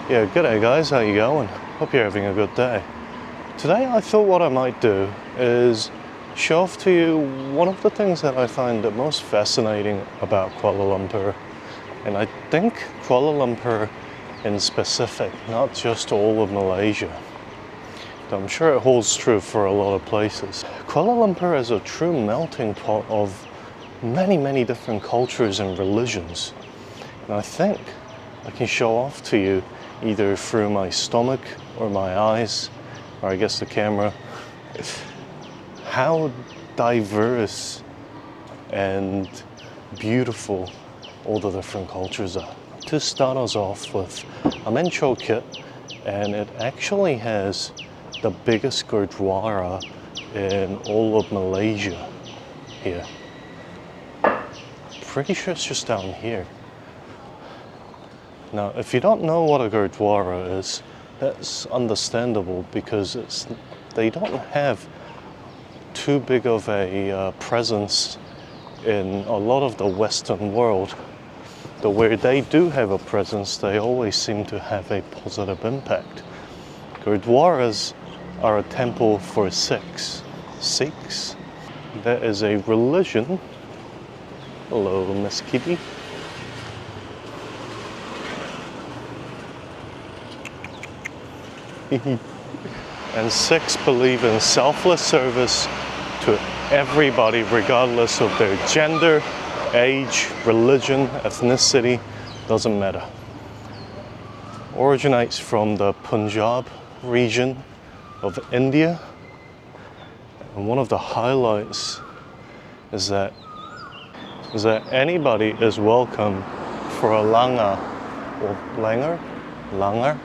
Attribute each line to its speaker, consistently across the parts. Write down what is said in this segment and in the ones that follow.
Speaker 1: Yeah, g'day guys, how you going? Hope you're having a good day. Today I thought what I might do is show off to you one of the things that I find the most fascinating about Kuala Lumpur. And I think Kuala Lumpur in specific, not just all of Malaysia. I'm sure it holds true for a lot of places. Kuala Lumpur is a true melting pot of many different cultures and religions. And I think I can show off to you either through my stomach or my eyes, or I guess the camera, how diverse and beautiful all the different cultures are. To start us off with, I'm in Chow kit, and it actually has the biggest Gurdwara in all of Malaysia here. Pretty sure it's just down here. Now, if you don't know what a Gurdwara is, that's understandable because they don't have too big of a presence in a lot of the Western world. But where they do have a presence, they always seem to have a positive impact. Gurdwaras are a temple for Sikhs. That is a religion. Hello, Miss Kitty. And Sikhs believe in selfless service to everybody, regardless of their gender, age, religion, ethnicity, doesn't matter. Originates from the Punjab region of India. And one of the highlights is that anybody is welcome for a langar or langar.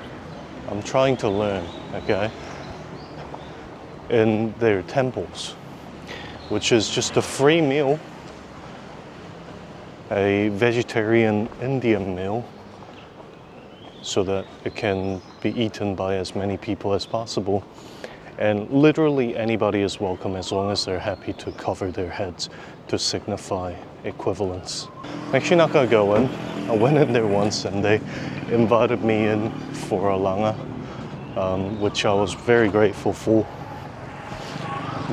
Speaker 1: I'm trying to learn, okay, in their temples, which is just a free meal, a vegetarian Indian meal, so that it can be eaten by as many people as possible. And literally anybody is welcome as long as they're happy to cover their heads to signify equivalence. I'm actually not gonna go in. I went in there once and they invited me in for a langa, which I was very grateful for.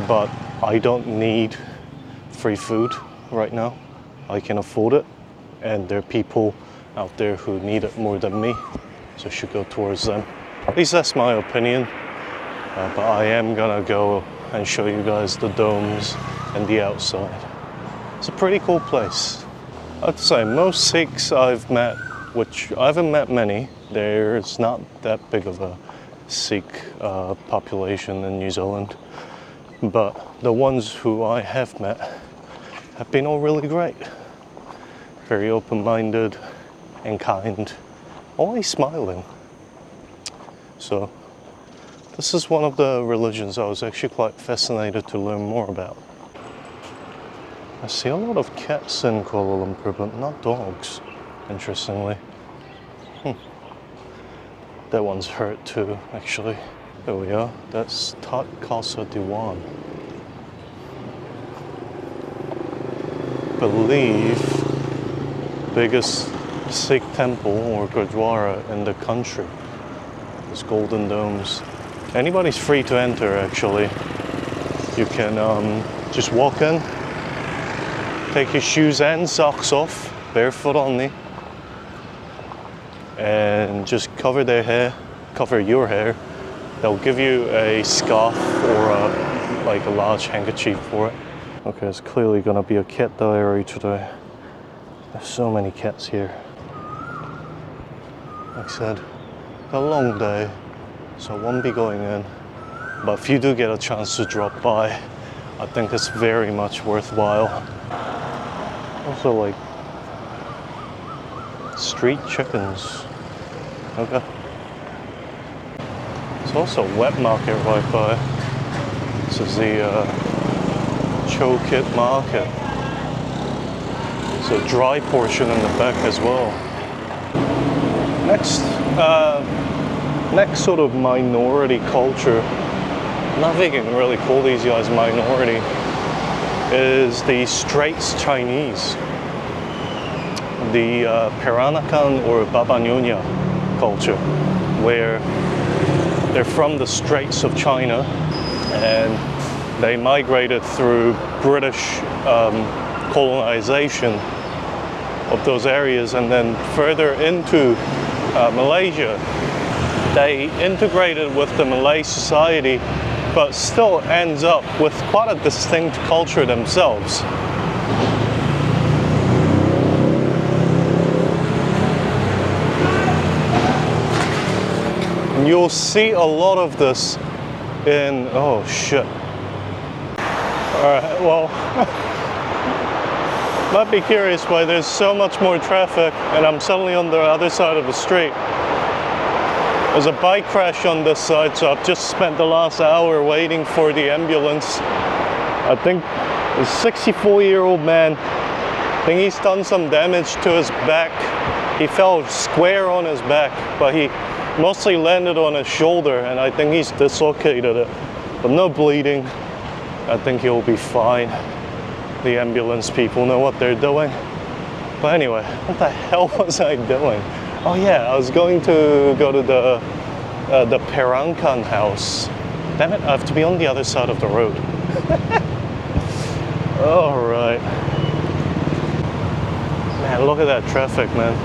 Speaker 1: But I don't need free food right now. I can afford it, and there are people out there who need it more than me, so I should go towards them. At least that's my opinion. But I am gonna go and show you guys the domes and the outside. It's a pretty cool place. I'd say most Sikhs I've met, which I haven't met many, there's not that big of a Sikh population in New Zealand, but the ones who I have met have been all really great. Very open-minded and kind, always smiling. So this is one of the religions I was actually quite fascinated to learn more about. I see a lot of cats in Kuala Lumpur, but not dogs, interestingly. That one's hurt too, actually. There we are, that's Tatt Khalsa Diwan. Believe biggest Sikh temple or Gurdwara in the country. There's golden domes. Anybody's free to enter, actually. You can just walk in, take your shoes and socks off, barefoot only, and just cover their hair, cover your hair. They'll give you a scarf or like a large handkerchief for it. Okay, it's clearly gonna be a cat diary today. There's so many cats here. Like I said, a long day, so I won't be going in. But if you do get a chance to drop by, I think it's very much worthwhile. Also, like, street chickens. Okay. There's also a wet market right by. This is the Chow Kit market. There's a dry portion in the back as well. Next sort of minority culture, I don't know if you can really call these guys minority, is the Straits Chinese. The Peranakan or Baba Nyonya culture, where they're from the Straits of China and they migrated through British colonization of those areas, and then further into Malaysia. They integrated with the Malay society, but still ends up with quite a distinct culture themselves. And you'll see a lot of this in, oh shit. Alright, well, might be curious why there's so much more traffic and I'm suddenly on the other side of the street. There's a bike crash on this side, so I've just spent the last hour waiting for the ambulance. I think a 64-year-old man, I think he's done some damage to his back. He fell square on his back, but he mostly landed on his shoulder, and I think he's dislocated it. But no bleeding. I think he'll be fine. The ambulance people know what they're doing. But anyway, what the hell was I doing? Oh yeah, I was going to go to the Perangkan house. Damn it, I have to be on the other side of the road. All right. Man, look at that traffic, man.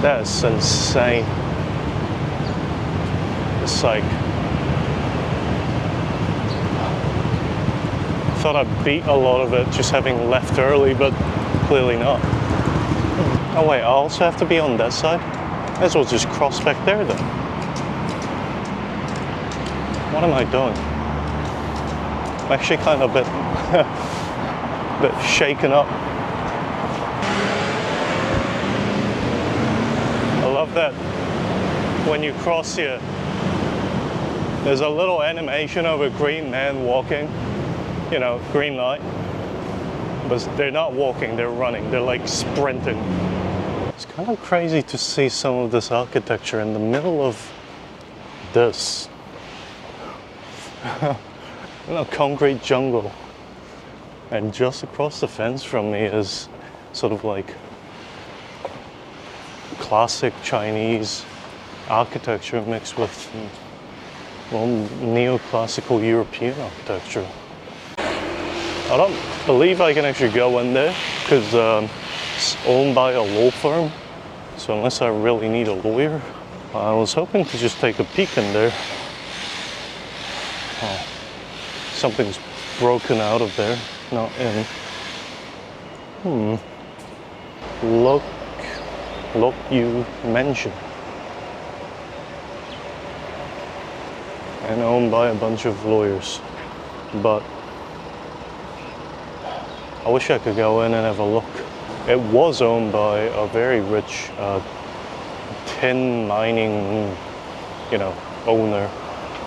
Speaker 1: That is insane. It's like, I thought I'd beat a lot of it just having left early, but clearly not. Oh wait, I also have to be on that side? Might as well just cross back there then. What am I doing? I'm actually kind of a bit shaken up. I love that when you cross here, there's a little animation of a green man walking, you know, green light. But they're not walking, they're running, they're like sprinting. It's kind of crazy to see some of this architecture in the middle of this. In a concrete jungle. And just across the fence from me is sort of like classic Chinese architecture mixed with, well, neoclassical European architecture. I don't believe I can actually go in there because it's owned by a law firm. So unless I really need a lawyer, I was hoping to just take a peek in there. Oh, something's broken out of there, not in. Loke Yew Mansion. And owned by a bunch of lawyers. But I wish I could go in and have a look. It was owned by a very rich tin mining, you know, owner,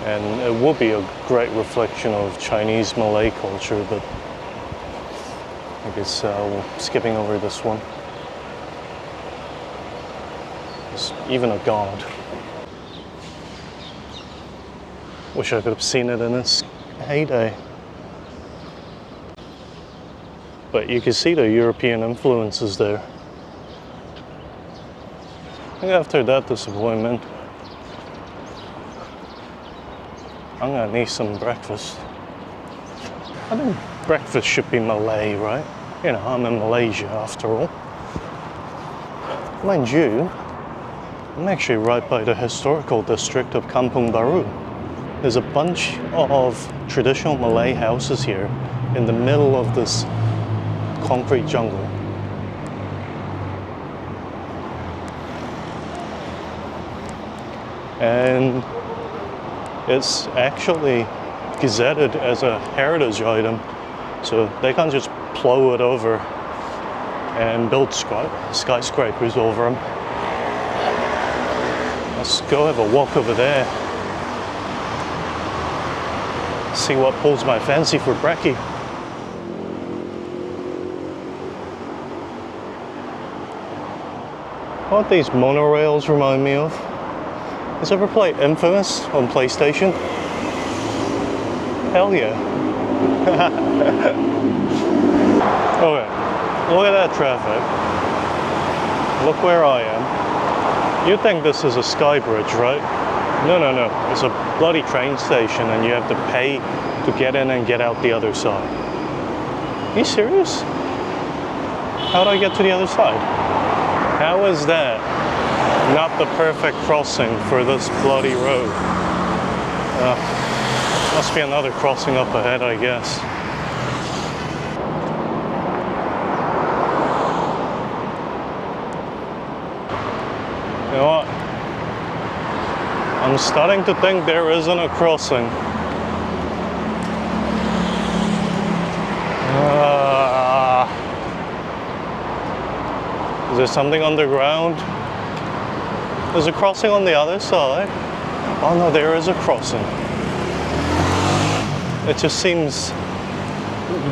Speaker 1: and it would be a great reflection of Chinese Malay culture. But I guess we're skipping over this one. There's even a god. Wish I could have seen it in its heyday. But you can see the European influences there. I think after that disappointment, I'm gonna need some breakfast. I think breakfast should be Malay, right? You know, I'm in Malaysia after all. Mind you, I'm actually right by the historical district of Kampung Baru. There's a bunch of traditional Malay houses here in the middle of this concrete jungle. And it's actually gazetted as a heritage item, so they can't just plow it over and build skyscrapers over them. Let's go have a walk over there. See what pulls my fancy for brekkie. What these monorails remind me of? Has ever played Infamous on PlayStation? Hell yeah. Okay, look at that traffic. Look where I am. You think this is a sky bridge, right? No, no, no. It's a bloody train station and you have to pay to get in and get out the other side. Are you serious? How do I get to the other side? How is that not the perfect crossing for this bloody road? Must be another crossing up ahead, I guess. You know what? I'm starting to think there isn't a crossing. Is there something underground? There's a crossing on the other side. Oh no, there is a crossing. It just seems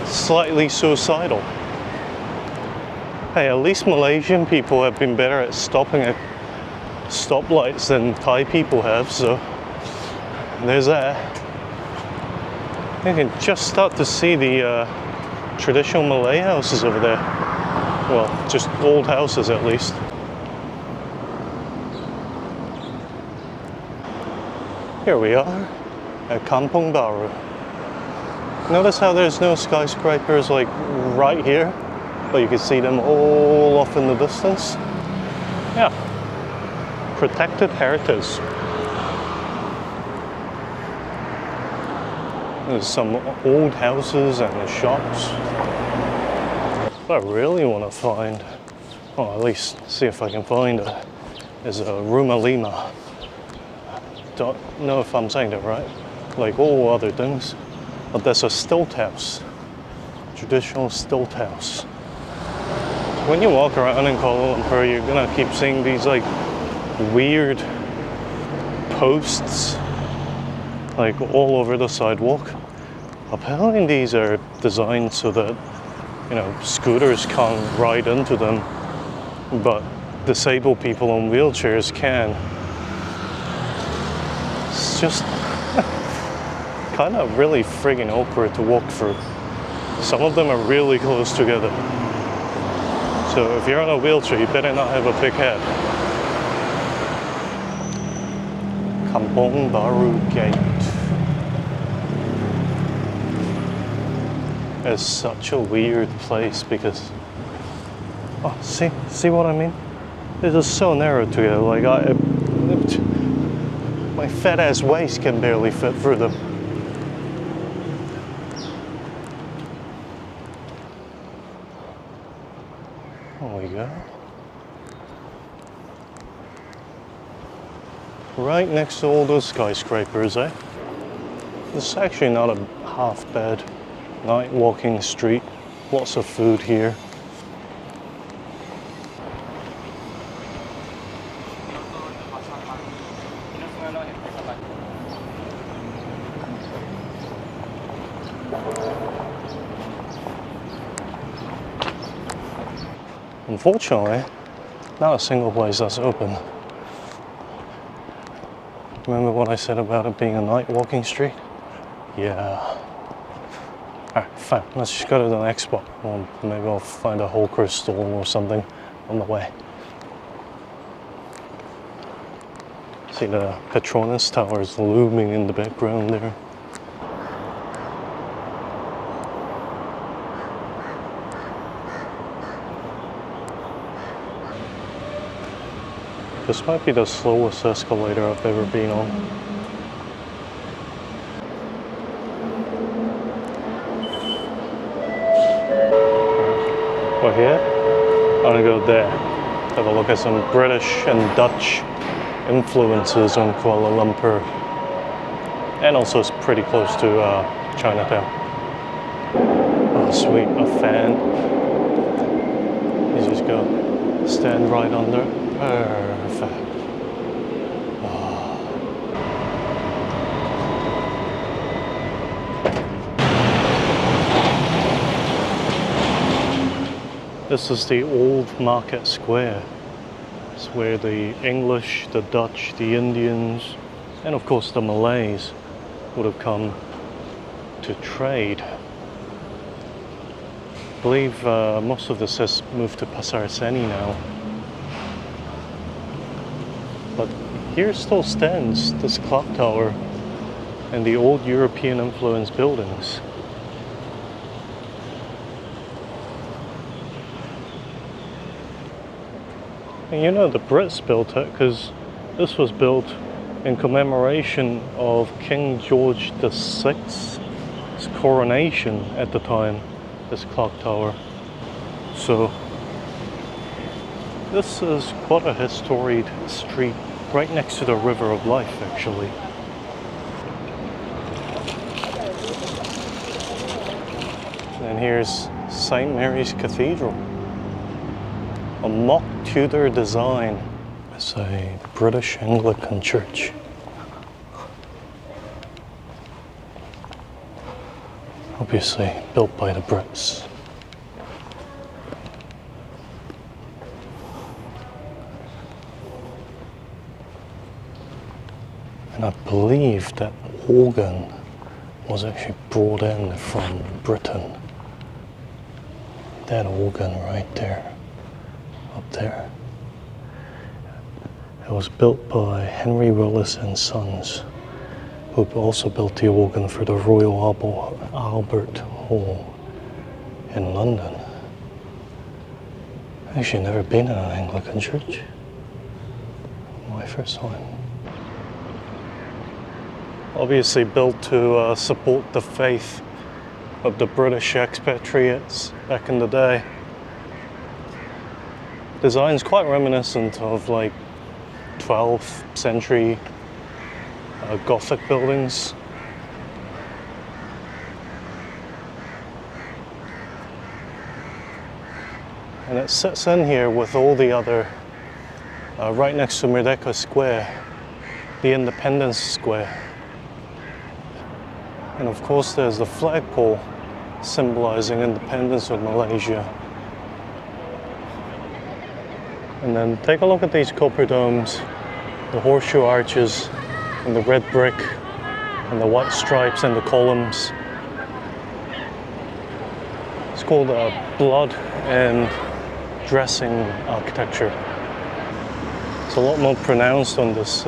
Speaker 1: slightly suicidal. Hey, at least Malaysian people have been better at stopping at stoplights than Thai people have, so there's that. You can just start to see the traditional Malay houses over there. Well, just old houses at least. Here we are at Kampung Baru. Notice how there's no skyscrapers like right here, but you can see them all off in the distance. Yeah, protected heritage. There's some old houses and the shops. What I really want to find, or at least see if I can find it, is a Rumah Lima. Don't know if I'm saying that right, like all other things, but there's a stilt house, traditional stilt house. When you walk around in Kuala Lumpur, you're gonna keep seeing these like weird posts like all over the sidewalk. Apparently these are designed so that, you know, scooters can't ride into them, but disabled people on wheelchairs can. It's just kind of really friggin' awkward to walk through. Some of them are really close together. So if you're on a wheelchair, you better not have a big head. Kampung Baru Gate. It's such a weird place because, oh, see what I mean? It's just so narrow together. Like my fat ass waist can barely fit through them. There we go. Right next to all those skyscrapers, eh? This is actually not a half bad night walking street. Lots of food here. Unfortunately, not a single place that's open. Remember what I said about it being a night walking street? Yeah. Alright, fine. Let's just go to the next spot. Or maybe I'll find a hawker stall or something on the way. See the Petronas towers looming in the background there. This might be the slowest escalator I've ever been on. We're here. I'm gonna go there. Have a look at some British and Dutch influences on Kuala Lumpur. And also it's pretty close to Chinatown. Oh sweet, a fan. You just go stand right under it. Perfect. Oh. This is the old market square. It's where the English, the Dutch, the Indians, and of course the Malays would have come to trade. I believe most of this has moved to Pasar Seni now. But here still stands this clock tower and the old European influence buildings. And you know the Brits built it because this was built in commemoration of King George VI's coronation at the time, this clock tower. So this is quite a historied street right next to the River of Life, actually. And here's St. Mary's Cathedral. A mock Tudor design. It's a British Anglican church. Obviously built by the Brits. And I believe that organ was actually brought in from Britain. That organ right there, up there. It was built by Henry Willis and Sons, who also built the organ for the Royal Albert Hall in London. I've actually never been in an Anglican church. My first time. Obviously built to support the faith of the British expatriates back in the day. Design's quite reminiscent of like 12th century Gothic buildings. And it sits in here with all the other, right next to Merdeka Square, the Independence Square. And of course there's the flagpole symbolizing independence of Malaysia. And then take a look at these copper domes, the horseshoe arches, and the red brick, and the white stripes and the columns. It's called blood and dressing architecture. It's a lot more pronounced on this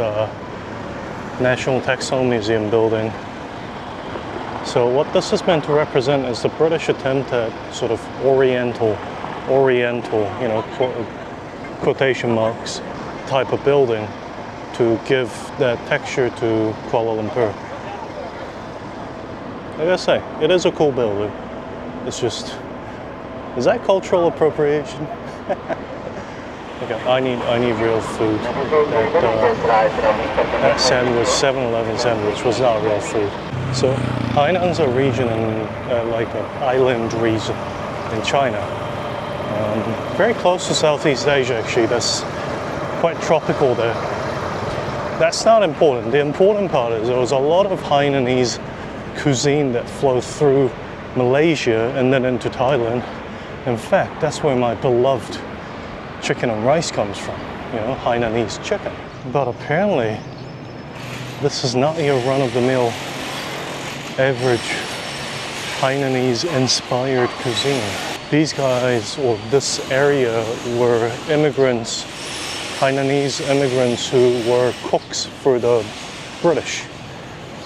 Speaker 1: National Textile Museum building. So what this is meant to represent is the British attempt at sort of oriental, you know, quotation marks, type of building to give that texture to Kuala Lumpur. Like I say, it is a cool building. It's just, is that cultural appropriation? Okay, I need real food. That sandwich, 7-Eleven sandwich, was not real food. So Hainan's a region in like an island region in China. Very close to Southeast Asia actually, that's quite tropical there. That's not important. The important part is there was a lot of Hainanese cuisine that flowed through Malaysia and then into Thailand. In fact, that's where my beloved chicken and rice comes from, you know, Hainanese chicken. But apparently, this is not your run-of-the-mill average Hainanese-inspired cuisine. These guys, or this area, were immigrants, Hainanese immigrants who were cooks for the British.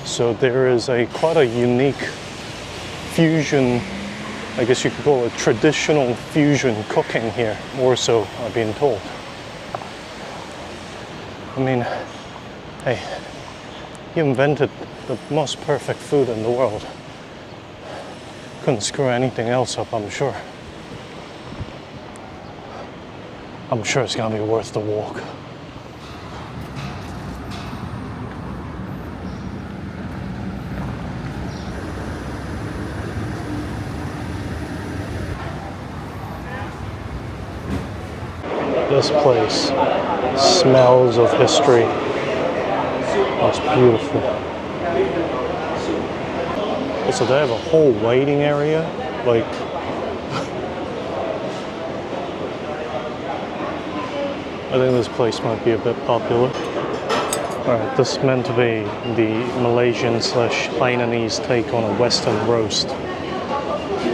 Speaker 1: So there is quite a unique fusion, I guess you could call it traditional fusion cooking here, or so I've been told. I mean, hey, you invented the most perfect food in the world. Couldn't screw anything else up, I'm sure. I'm sure it's gonna be worth the walk. This place smells of history. It's beautiful. So they have a whole waiting area, like I think this place might be a bit popular. Alright, this is meant to be the Malaysian / Hainanese take on a Western roast.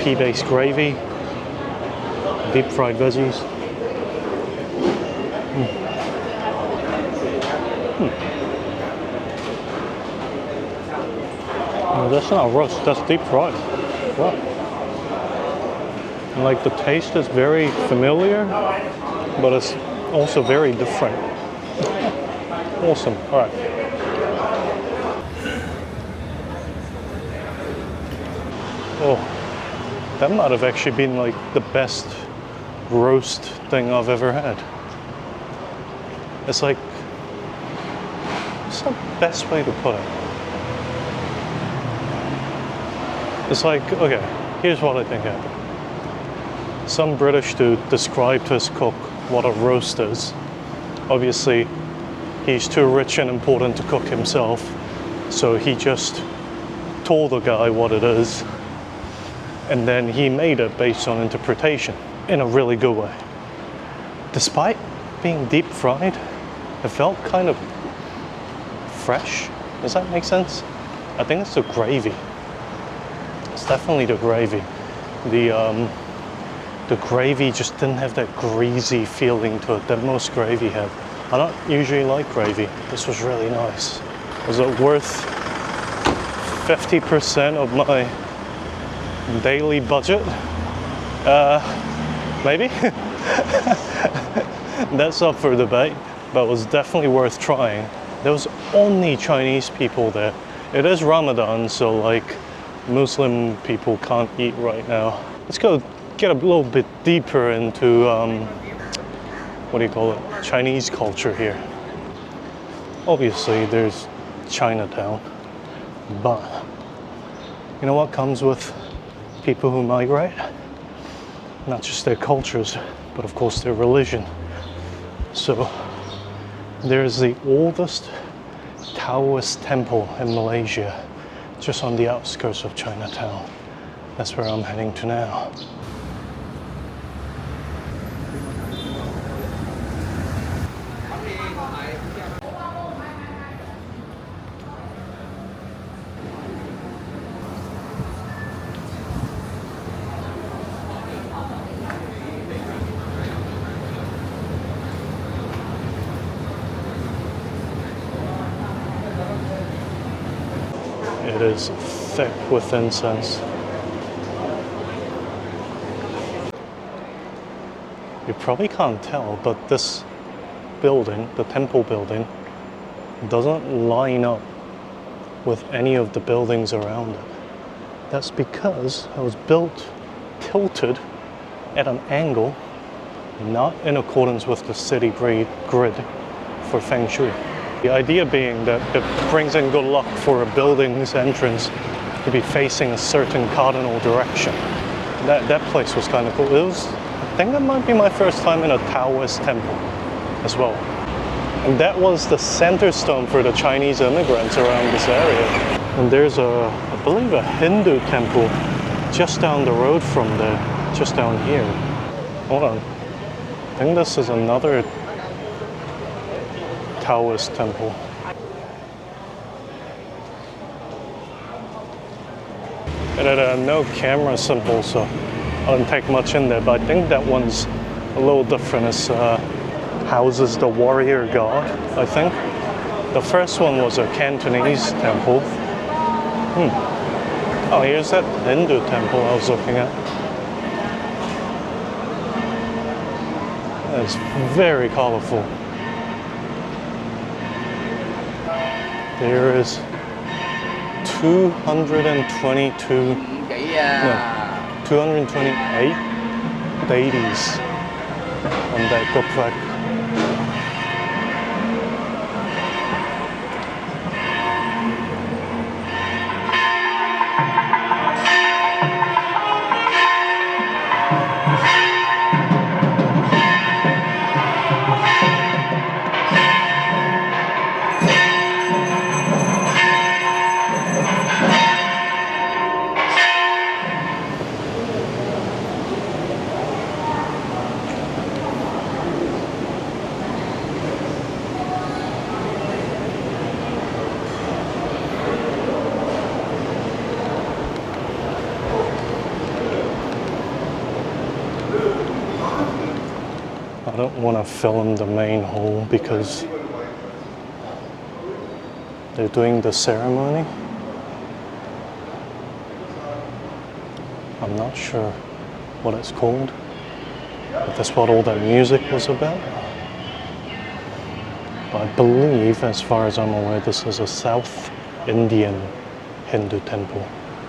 Speaker 1: Pea-based gravy, deep fried veggies. No, that's not roast, that's deep fried. Wow. And like the taste is very familiar, but it's also very different. Awesome. All right. Oh, that might have actually been like the best roast thing I've ever had. It's like, what's the best way to put it? It's like, okay, here's what I think happened. Some British dude described to his cook what a roast is. Obviously, he's too rich and important to cook himself, so he just told the guy what it is, and then he made it based on interpretation in a really good way. Despite being deep fried, it felt kind of fresh. Does that make sense? I think it's the gravy. It's definitely the gravy. The gravy just didn't have that greasy feeling to it that most gravy have. I don't usually like gravy. This was really nice. Was it worth 50% of my daily budget? Maybe? That's up for debate, but it was definitely worth trying. There was only Chinese people there. It is Ramadan, so like Muslim people can't eat right now. Let's go get a little bit deeper into what do you call it? Chinese culture here. Obviously there's Chinatown, but you know what comes with people who migrate? Not just their cultures, but of course their religion. So there's the oldest Taoist temple in Malaysia, just on the outskirts of Chinatown. That's where I'm heading to now. It is thick with incense. You probably can't tell, but this building, the temple building, doesn't line up with any of the buildings around it. That's because it was built tilted at an angle, not in accordance with the city grid for Feng Shui. The idea being that it brings in good luck for a building's entrance to be facing a certain cardinal direction. That place was kind of cool. I think that might be my first time in a Taoist temple as well. And that was the center stone for the Chinese immigrants around this area. And there's I believe a Hindu temple just down the road from there, just down here. Hold on. I think this is another Taoist temple. It had no camera symbol, so I didn't take much in there, but I think that one's a little different. It houses the warrior god, I think. The first one was a Cantonese temple. Oh, here's that Hindu temple I was looking at. It's very colorful. There is 228 deities on that complex. I don't want to film the main hall because they're doing the ceremony. I'm not sure what it's called, but that's what all that music was about. But I believe, as far as I'm aware, this is a South Indian Hindu temple,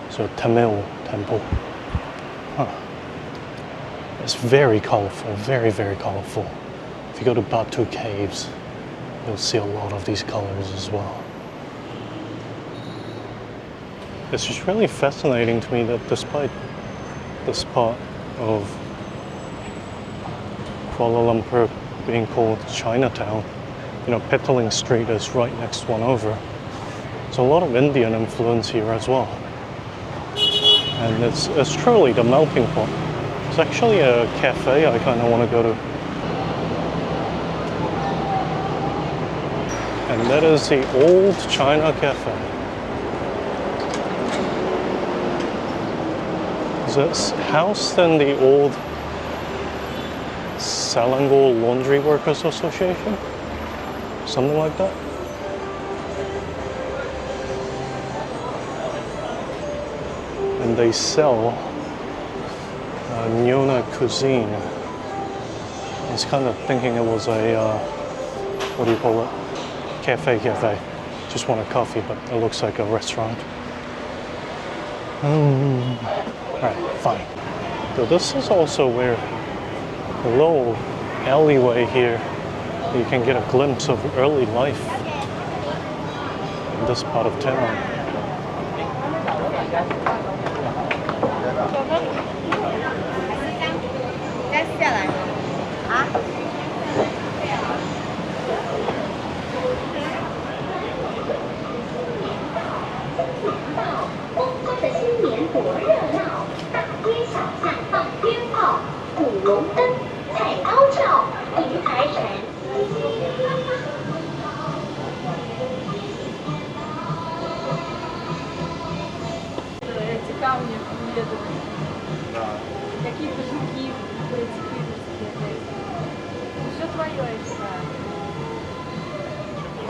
Speaker 1: so Tamil temple. Huh. It's very colorful, very, very colorful. If you go to Batu Caves, you'll see a lot of these colors as well. It's just really fascinating to me that despite this part of Kuala Lumpur being called Chinatown, you know, Petaling Street is right next one over. There's a lot of Indian influence here as well. And it's truly the melting pot. It's actually a cafe I kind of want to go to. And that is the Old China Cafe. Is this housed in the old Selangor Laundry Workers Association? Something like that? And they sell Nyonya cuisine. I was kind of thinking it was a, what do you call it? Cafe. Just want a coffee, but it looks like a restaurant. Alright, fine. So this is also where a little alleyway here, you can get a glimpse of early life in this part of town.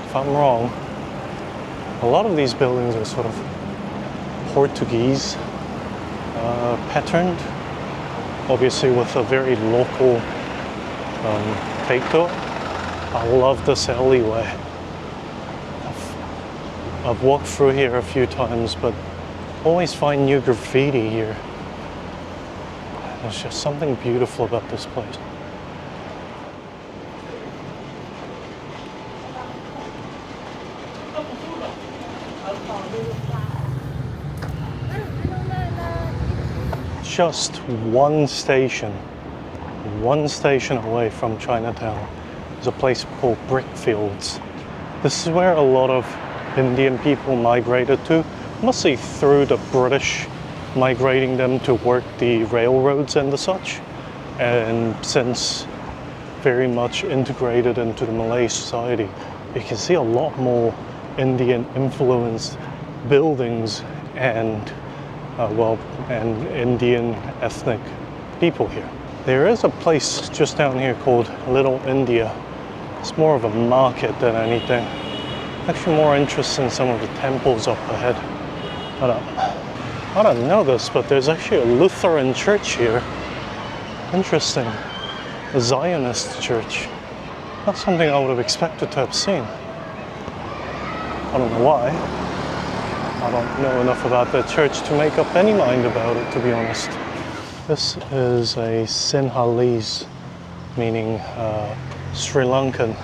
Speaker 1: If I'm wrong, a lot of these buildings are sort of Portuguese patterned, obviously with a very local take to it. I love this alleyway. I've walked through here a few times, but always find new graffiti here. There's just something beautiful about this place. Just one station away from Chinatown is a place called Brickfields. This is where a lot of Indian people migrated to, mostly through the British migrating them to work the railroads and the such, and since very much integrated into the Malay society, you can see a lot more Indian influenced buildings and and Indian ethnic people here. There is a place just down here called Little India. It's more of a market than anything. Actually more interested in some of the temples up ahead. I don't know this, but there's actually a Lutheran church here. Interesting. A Zionist church. Not something I would have expected to have seen. I don't know why. I don't know enough about that church to make up any mind about it, to be honest. This is a Sinhalese, meaning Sri Lankan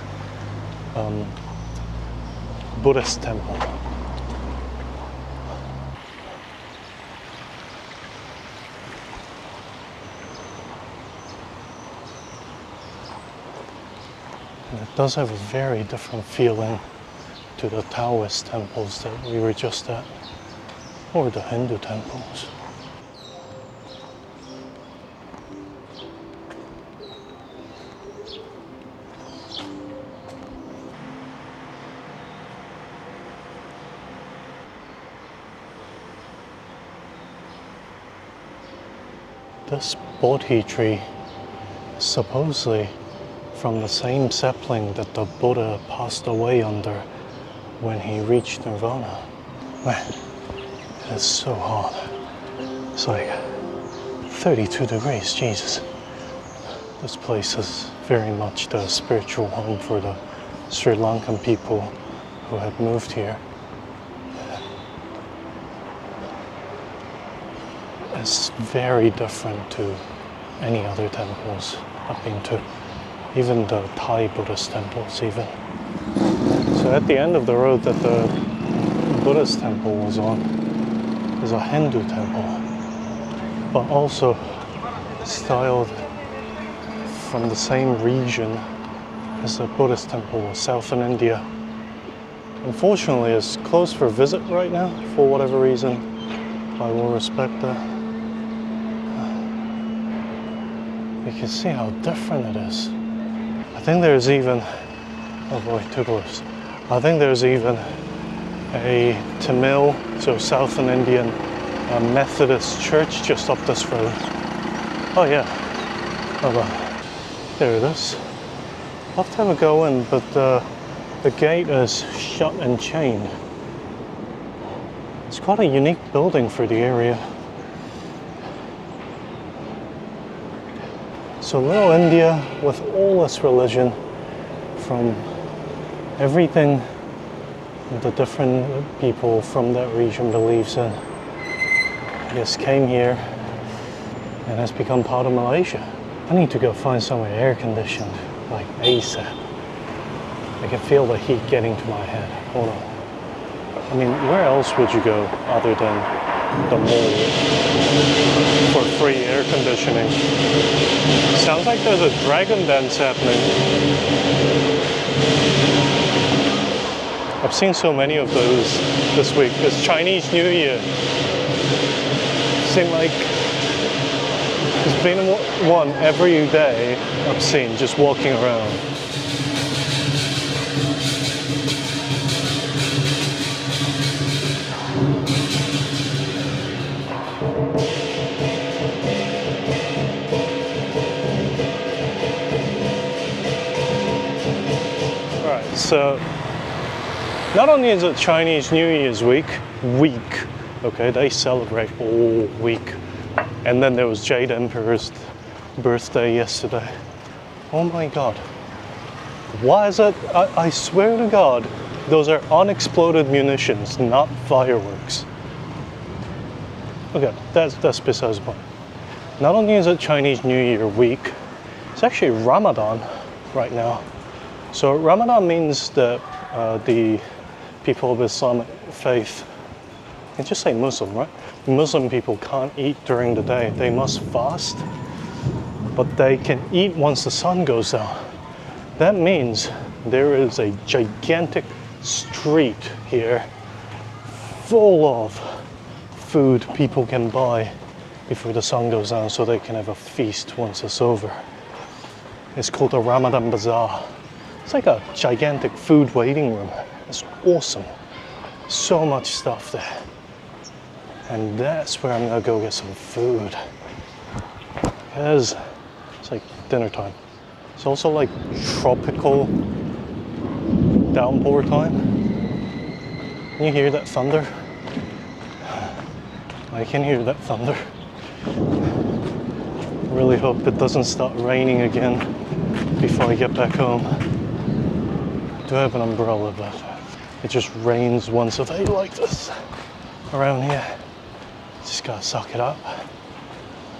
Speaker 1: Buddhist temple. And it does have a very different feeling to the Taoist temples that we were just at, or the Hindu temples. This Bodhi tree is supposedly from the same sapling that the Buddha passed away under when he reached Nirvana. Man, it's so hot. It's like 32 degrees, Jesus. This place is very much the spiritual home for the Sri Lankan people who have moved here. It's very different to any other temples I've been to, even the Thai Buddhist temples even. So at the end of the road that the Buddhist temple was on is a Hindu temple, but also styled from the same region as the Buddhist temple south in India. Unfortunately, it's closed for visit right now for whatever reason. I will respect that. You can see how different it is. I think there's even, oh boy, too close. I think there's even a Tamil, so Southern Indian Methodist church just up this road. Oh yeah, oh well, there it is. I'll have to have a go in, but the gate is shut and chained. It's quite a unique building for the area. So Little India with all its religion, from everything the different people from that region believes in, I guess came here and has become part of Malaysia. I need to go find somewhere air conditioned, like ASAP. I can feel the heat getting to my head. Hold on. I mean, where else would you go other than the mall for free air conditioning? Sounds like there's a dragon dance happening. I've seen so many of those this week. It's Chinese New Year. Seems like there's been one every day I've seen just walking around. Alright, so not only is it Chinese New Year's week, okay, they celebrate all week. And then there was Jade Emperor's birthday yesterday. Oh my God. Why is it? I swear to God, those are unexploded munitions, not fireworks. Okay, that's besides the point. Not only is it Chinese New Year week, it's actually Ramadan right now. So Ramadan means that the people of Islamic faith, you can just say Muslim, right? Muslim people can't eat during the day. They must fast, but they can eat once the sun goes down. That means there is a gigantic street here full of food people can buy before the sun goes down so they can have a feast once it's over. It's called the Ramadan Bazaar. It's like a gigantic food waiting room. It's awesome. So much stuff there. And that's where I'm gonna go get some food. Because it's like dinner time. It's also like tropical downpour time. Can you hear that thunder? I can hear that thunder. Really hope it doesn't start raining again before I get back home. I do have an umbrella, but it just rains once a day like this around here. Just gotta suck it up.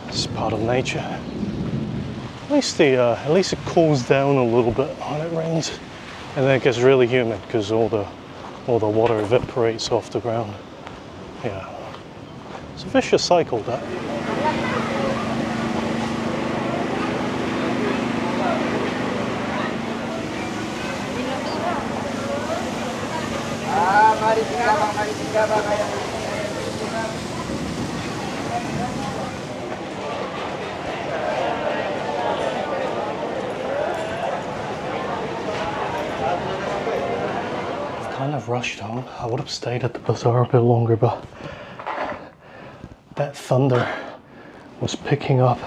Speaker 1: It's part of nature. At least it cools down a little bit when it rains, and then it gets really humid because all the water evaporates off the ground. Yeah, it's a vicious cycle, that. Kind of rushed home. I would have stayed at the bazaar a bit longer, but that thunder was picking up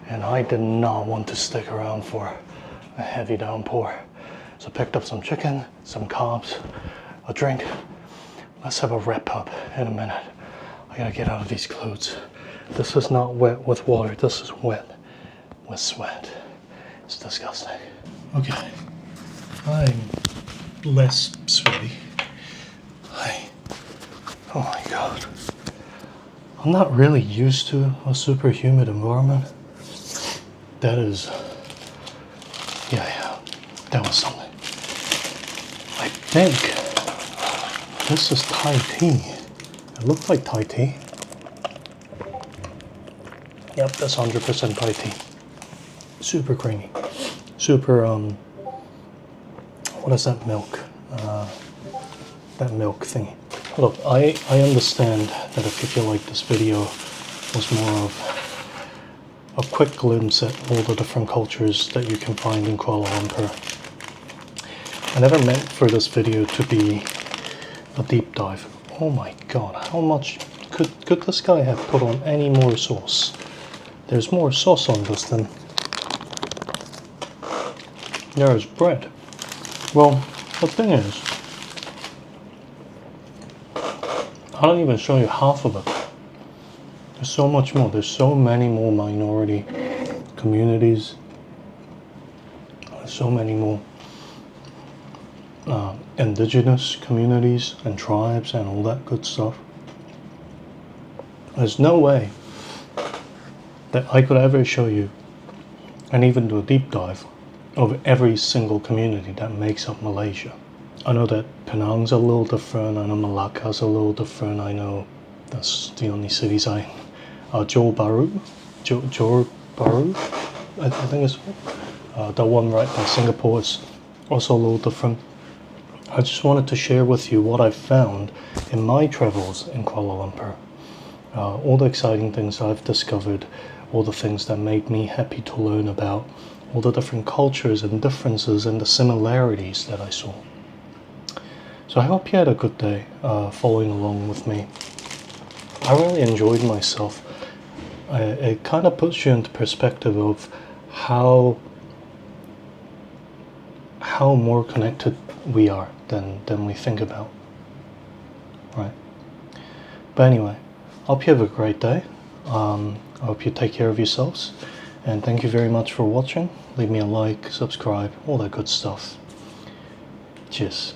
Speaker 1: and I did not want to stick around for a heavy downpour. So I picked up some chicken, some carbs, a drink. Let's have a wrap up in a minute. I gotta get out of these clothes. This is not wet with water, this is wet with sweat. It's disgusting. Okay, I'm less sweaty. Oh my god. I'm not really used to a super humid environment. That is, yeah, that was something. I think this is Thai tea. It looked like Thai tea. Yep, that's 100% Thai tea. Super creamy. Super, what is that milk? That milk thingy. Look, I understand that if you feel like this video was more of a quick glimpse at all the different cultures that you can find in Kuala Lumpur. I never meant for this video to be a deep dive. Oh my god, how much could this guy have put on any more sauce? There's more sauce on this than there is bread. Well, the thing is, I don't even show you half of it. There's so much more. There's so many more minority communities. There's so many more indigenous communities and tribes and all that good stuff. There's no way that I could ever show you and even do a deep dive of every single community that makes up Malaysia. I know that Penang's a little different, I know Malacca's a little different, I know that's the only cities Johor Bahru, I think it's the one right by Singapore is also a little different. I just wanted to share with you what I've found in my travels in Kuala Lumpur. All the exciting things I've discovered, all the things that made me happy to learn about, all the different cultures and differences and the similarities that I saw. So I hope you had a good day following along with me. I really enjoyed myself. It kind of puts you into perspective of how more connected we are than we think about, right? But anyway, I hope you have a great day. I hope you take care of yourselves, and thank you very much for watching. Leave me a like, subscribe, all that good stuff. Cheers.